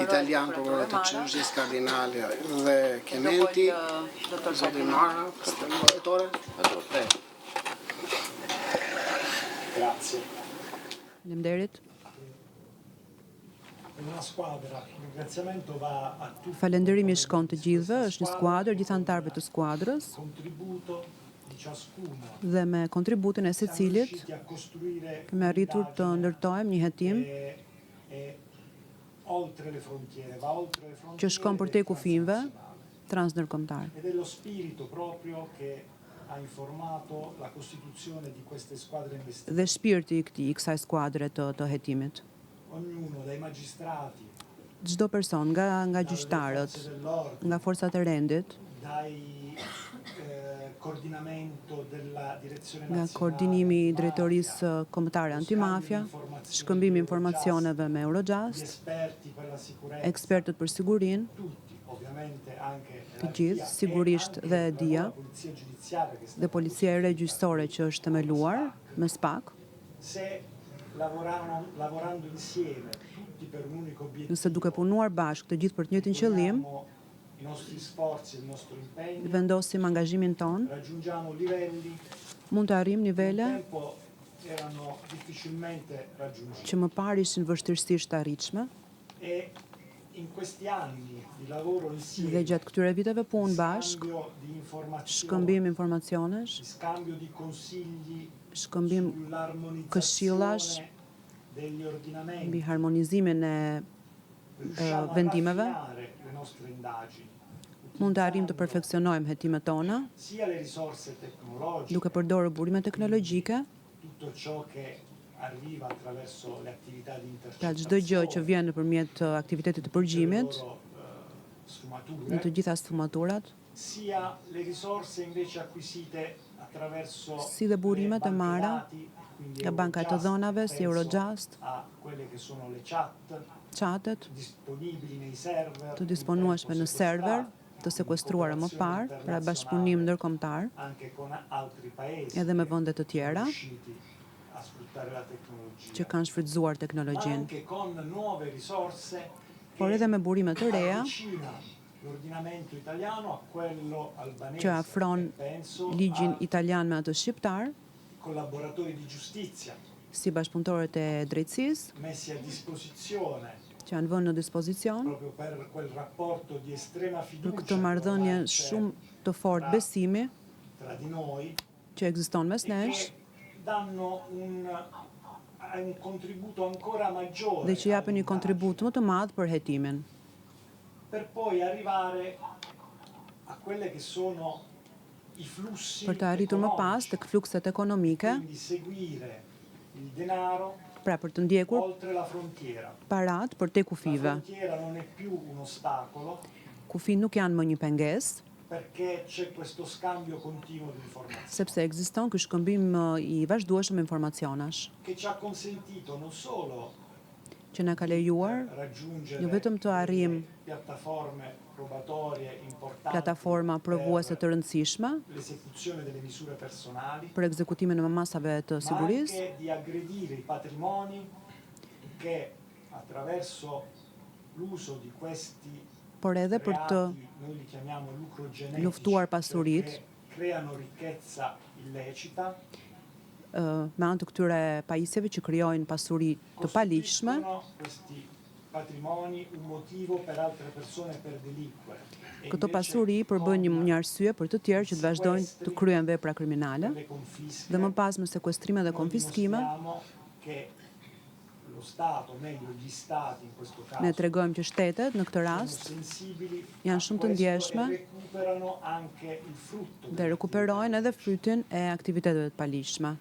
italian prokurorët të çështjes, kardinali dhe Kenenti, zoti Mara, prokuratore. Grazie. Faleminderit. Una squadra, il ringraziamento va a tutti. Falënderimi shkon të gjithëve, është një skuadër, gjithë anëtarëve të skuadrës. Contributo di ciascuno. Dhe me kontributin e secilit kemi arritur të ndërtojmë një hetim oltre le frontiere, va oltre le frontiere. Që shkon përtej kufive transndërkombëtar. Ed è lo spirito proprio che ha informato la costituzione di queste squadre investigative. Dhe shpirti i kësaj skuadre të hetimit. Ognuno dai magistrati, Çdo person nga gjyqtarët, nga forcat e rendit, nga koordinimi i drejtorisë kombëtare antimafia, shkëmbimi informacioneve me Eurojust, ekspertët për sigurinë, të gjithë, sigurisht dhe DIA, dhe policia e regjistore që është themeluar me SPAK. Nëse duke punuar bashkë të gjithë për të njëjtin qëllim, vendosim angazhimin ton, mund të arrijmë nivele që më parë ishin vështirësisht arritshme. Dhe gjatë këtyre viteve punë bashkë, shkëmbim informacionesh, shkëmbim këshillash mbi harmonizimin e vendimeve, mund të arrijmë të perfeksionojmë hetimet tona, duke përdorur burime teknologjike, pra çdo gjë që vjen nëpërmjet aktivitetit të përgjimit, në të gjitha sfumaturat, si dhe burimet e marra nga banka e të dhënave, si Eurojust, chatet, të disponueshme në server, të sekuestruara më parë, pra bashkëpunim ndërkombëtar, edhe me vende të tjera që kanë shfrytzuar teknologjinë. Por edhe me burime të reja, që afron ligjin italian me atë shqiptar, si bashkëpunëtorët e drejtësisë, që janë vënë në dispozicion për këtë marrëdhënie shumë të fortë besimi që ekziston mes nesh, dhe që japin një kontribut më të madh për hetimin. Për të arritur më pas tek flukset ekonomike, pra për të ndjekur parat për te kufive. Kufi nuk janë më një pengesë, sepse ekziston ky shkëmbim i vazhdueshëm informacionesh, që na ka lejuar jo vetëm të arrijmë plataforma provuese të rëndësishme për ekzekutimin e masave të sigurisë, por edhe për të luftuar pasuritë me anë të këtyre pajisjeve që krijojnë pasuri të paligjshme, këto pasuri përbën një arsye për të tjerë që të vazhdojnë të kryejnë vepra kriminale, dhe më pas me sekuestrime dhe konfiskime, ne tregojmë që shtetet në këtë rast janë shumë të ndjeshme dhe rekuperojnë edhe frytin e aktiviteteve të paligjshme.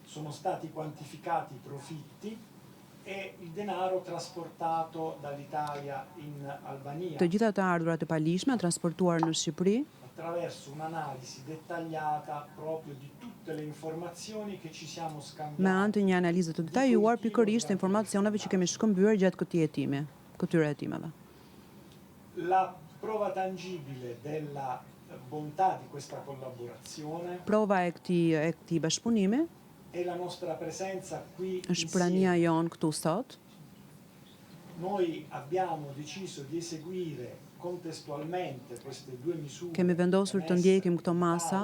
Sono stati quantificati i profitti e il denaro trasportato dall'Italia in Albania. Të gjitha të ardhurat e paligjshme transportuar në Shqipëri attraverso un'analisi dettagliata proprio di tutte le informazioni che ci siamo scambiati. Me anë të një analize të detajuar pikërisht të informacioneve që kemi shkëmbyer gjatë këtyre hetimeve. La prova tangibile della bontà di questa collaborazione. Prova e këtij bashkëpunimi e la nostra presenza qui është prania jon këtu sot, Noi abbiamo deciso di eseguire contestualmente queste due misure. Kemi vendosur të ndjekim këto masa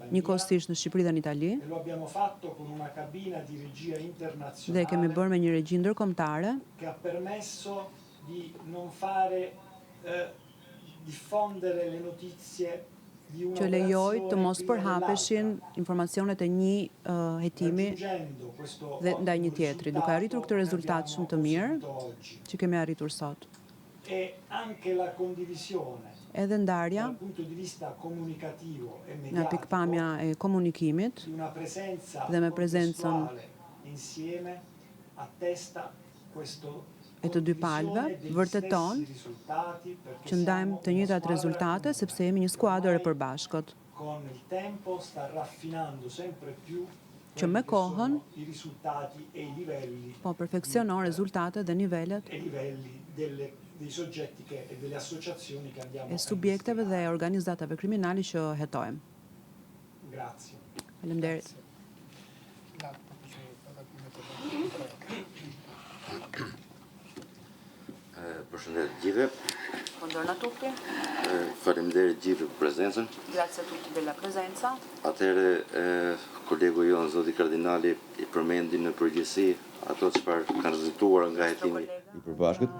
njëkohësisht në Shqipëri dhe në Itali. E lo abbiamo fatto con una cabina di regia internazionale. Dhe kemi bërë me një regji ndërkombëtare che ha permesso di non fare diffondere le notizie di una që lejoj të mos përhapeshin informacionet e një hetimi dhe ndaj një tjetri, duke arritur këtë rezultat shumë të mirë që kemi arritur sot. E anche la condivisione Edhe ndarja dal punto di vista comunicativo e nga pikpamja e komunikimit di una presenza dhe me prezencën insieme attesta questo e të dy palëve vërteton që ndajmë të njëjtat rezultate sepse jemi një skuadër e përbashkët. con il tempo sta raffinando sempre più Që me kohën i risultati e i livelli po perfeksionon rezultatet dhe nivelet e livelli dei soggetti e delle associazioni che andiamo e subjekteve dhe organizatave kriminali që hetojmë. Grazie. Faleminderit. Përshëndetje gjithëve. Buongiorno a tutti. Faleminderit gjithë për prezencën. Grazie a tutti della presenza. Atëherë kolegu jon zoti kardinali i përmendi në përgjithësi ato çfarë kanë rezultuar nga hetimi i përbashkët.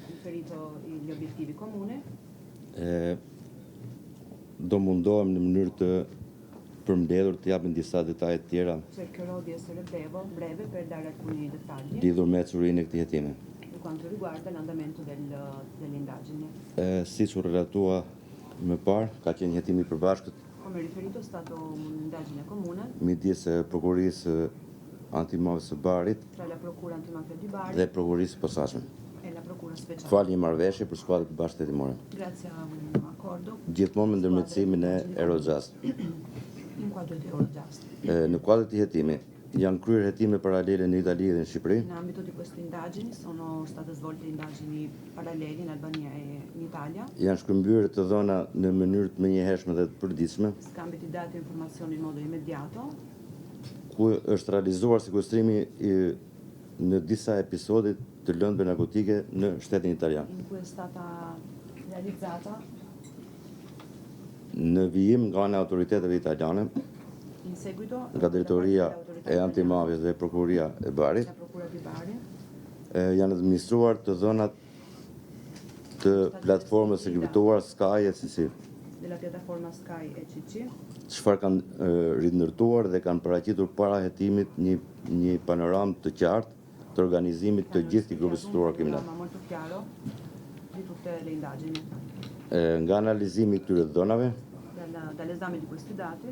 Riferito gli obiettivi comuni. Do mundohem në mënyrë të përmbledhur të japim disa detaje të tjera Cercherò di essere breve per dare alcuni dettagli lidhur me ecurinë e këtij hetimi. per quanto riguarda l'andamento delle indagini. Siç u relatua më parë, ka qenë një hetim i përbashkët Come riferito è stato un'indagine comune midis prokurisë antimafie së Barit tra la Procura Antimafia di Bari dhe prokurisë posaçme. e la Procura Speciale. Fal një marrëveshje për skuadrën e bashkë hetimore. Grazie a un accordo Gjithmonë me ndërmjetësimin e Eurojust. in quadro di Eurojust. Në kuadër të hetimi, janë kryer hetime paralele në Itali dhe në Shqipëri. In ambito di queste indagini sono state svolte indagini paralleli in Albania e in Italia, Janë shkëmbyer të dhëna në mënyrë të menjëhershme dhe të përditshme, scambi di dati e informazioni in modo immediato, ku është realizuar sekuestrimi në disa episode të lëndëve narkotike në shtetin italian. in cui è stata realizzata Në vijim nga ana e autoriteteve italiane, in seguito nga drejtoria e antimafjes dhe prokuria e Barit, la Procura di Bari janë administruar të dhënat të platformës së kriptuar Sky ECC, della piattaforma Sky ECC, çfarë kanë rindërtuar dhe kanë paraqitur para hetimit një panoramë të qartë të organizimit të gjithë i grupit strukturar kriminal. ma molto chiaro di tutte le indagini. Nga analizimi i këtyre dhënave, Dall'esame di questi dati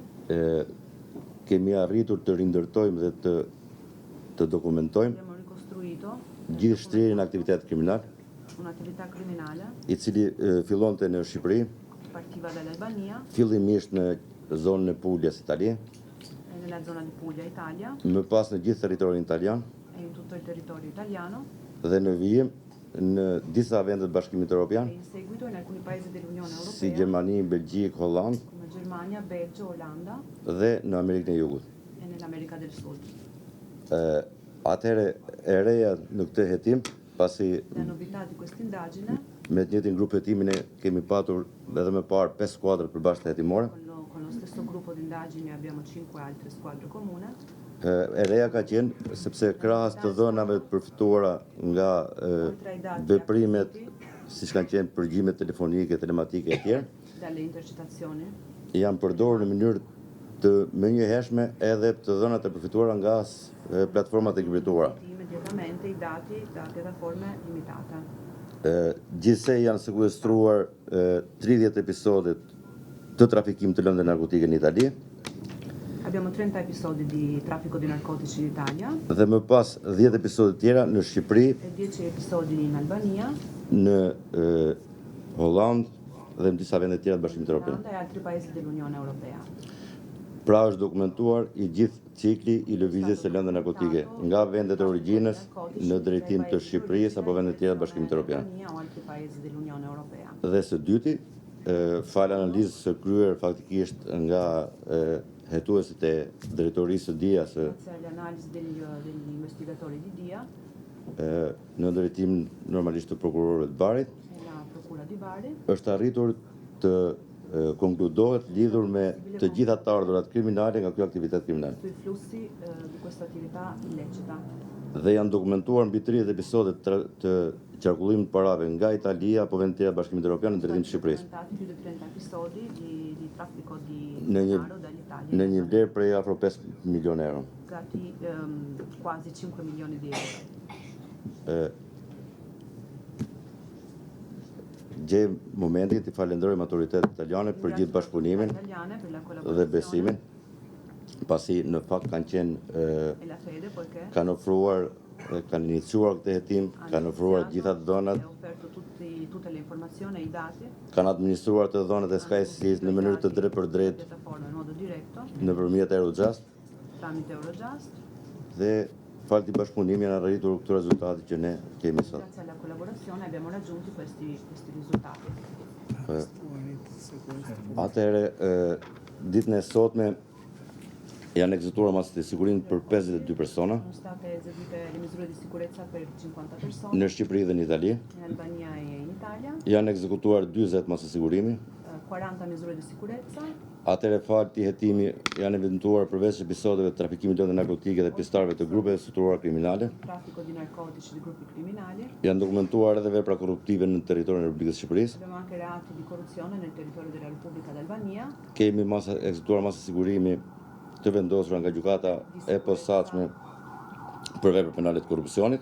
kemi arritur të rindërtojmë dhe të dokumentojmë abbiamo ricostruito gjithë shtrirjen e aktivitetit kriminal, un'attività criminale i cili fillonte në Shqipëri, partiva dall'Albania fillimisht në zonën e Puljas Itali, nella zona di Puglia, Italia më pas në gjithë territorin italian e in tutto il territorio italiano dhe në vijim në disa vende të Bashkimit Evropian, e in seguito in alcuni paesi dell'Unione si Europea Gjermani, Belgjik, Holland come Germania, Belgio, Olanda dhe në Amerikën e Jugut. e nell'America del Sud. Atëherë e reja në këtë hetim, pasi La novità di questa indagine me të njëjtin grup hetimin e kemi patur edhe më parë 5 skuadra përbashkëta hetimore, con lo stesso gruppo di indagini abbiamo 5 altre squadre comune. e reja ka qenë sepse krahas të dhënave të përfituara nga veprimet siç kanë qenë përgjimet telefonike, telematike e tjerë, Dalle intercettazioni janë përdorur në mënyrë të menjëhershme edhe të dhënat e përfituara nga platformat e kriptuara. immediatamente i dati da piattaforme limitate. Gjithsej janë sekuestruar 30 episode të trafikimit të lëndëve narkotike në Itali Abbiamo 30 episodi di traffico di narcotici in Italia dhe më pas 10 episode tjera në Shqipëri, e 10 episodi in Albania, në Holland dhe në disa vende tjera të Bashkimit Evropian. Olanda e altri paesi dell'Unione Europea. Pra është dokumentuar i gjithë cikli i lëvizjes së lëndëve narkotike nga vendet e origjinës në drejtim të Shqipërisë apo vende tjera të Bashkimit Evropian. Albania o altri paesi dell'Unione Europea. Dhe së dyti, fal analizës së kryer faktikisht nga hetuesit e drejtorisë së DIA-s Grazie alle analisi degli investigatori di DIA në drejtim normalisht të prokurorëve të Barit, la Procura di Bari është arritur të konkludohet lidhur me të gjitha të ardhurat kriminale nga ky aktivitet kriminal. sui flussi di questa attività illecita. Dhe janë dokumentuar mbi 30 episode të qarkullimit të parave nga Italia apo vende tjera Bashkimit Evropian në drejtim të Shqipërisë. Più di 30 episodi di traffico di Në një denaro dall'Italia. në një vlerë prej afro 5 milionë euro. Gati quasi 5 milioni di euro. Gjej momentin të falenderojmë autoritetet italiane për gjithë bashkëpunimin Italiane per la dhe collaborazione besimin, pasi në fakt kanë qenë e la fede poiché kanë ofruar, kanë iniciuar këtë hetim, kanë ofruar gjitha të dhënat, ha offerto tutte le informazioni e i dati kanë administruar të dhënat e SkySeas në mënyrë të drejtë për drejtë piattaforma in modo diretto nëpërmjet Eurojust tramite Eurojust. dhe falë të bashkëpunimit janë arritur këto rezultate që ne kemi sot. Grazie alla collaborazione abbiamo raggiunto questi risultati. Atëherë, ditën e sotme janë ekzekutuar masat e sigurimit për 52 persona Sono state eseguite le misure di sicurezza per 50 persone në Shqipëri dhe në Itali. in Albania e in Italia, Janë ekzekutuar 40 masat e sigurimi. 40 misure di sicurezza. Atëherë falë të hetimi janë evidentuar përveç episodeve të trafikimit të narkotike dhe pjesëtarëve të grupeve strukturuara kriminale. Traffico di narcotici di gruppi criminali. Janë dokumentuar edhe vepra korruptive në territorin e Republikës së Shqipërisë. Abbiamo anche reati di corruzione nel territorio della Repubblica d'Albania. Kemi ekzekutuar masa sigurimi të vendosura nga gjykata e posaçme për vepra penale të korrupsionit,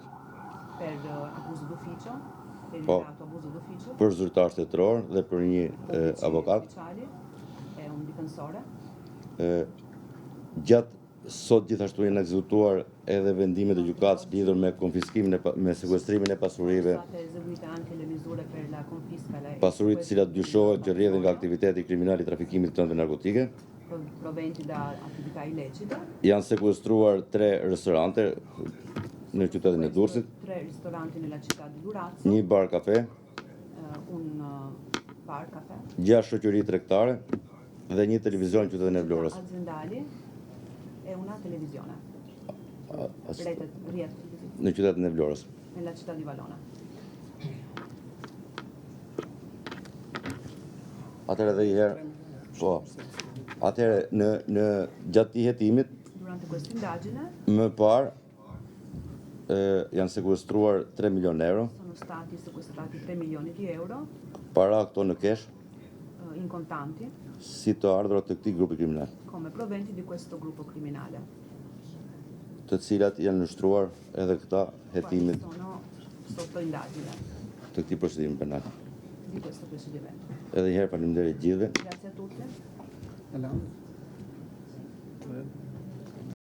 Per abuso d'ufficio, per il Oh. reato abuso d'ufficio. për zyrtar shtetëror dhe për një Pubblici avokat. ufficiali e un difensore. Gjatë sot gjithashtu janë ekzekutuar edhe vendimet e gjykatës lidhur me konfiskimin me sekuestrimin e pasurive, Sono state eseguite anche le misure per la confisca e la pasuri të cilat dyshohet që rrjedhin nga aktiviteti kriminal i trafikimit të këmbëve narkotike. proventi da attività illecite. Janë sekuestruar 3 restorante në qytetin e Durrësit, 3 ristoranti nella città di Durazzo, një bar kafe, un bar caffè, 6 shoqëri tregtare dhe një televizion në qytetin e Vlorës. aziendali e una televisione, As- rete Në qytetin e Vlorës. nella città di Valona. Atëherë edhe një herë, po. Atëherë në gjatë të hetimit Durante questa indagine më parë janë sekuestruar 3 milionë euro, sono stati sequestrati 3 milioni di euro para këto në kesh, in contanti si të ardhurat të këtij grupi kriminal, come proventi di questo gruppo criminale. të cilat janë nështruar edhe këta Quali hetimit sono sotto indagine të këtij procedimi penal. di questo procedimento. Edhe një herë faleminderit gjithëve. Grazie a tutti. Hello.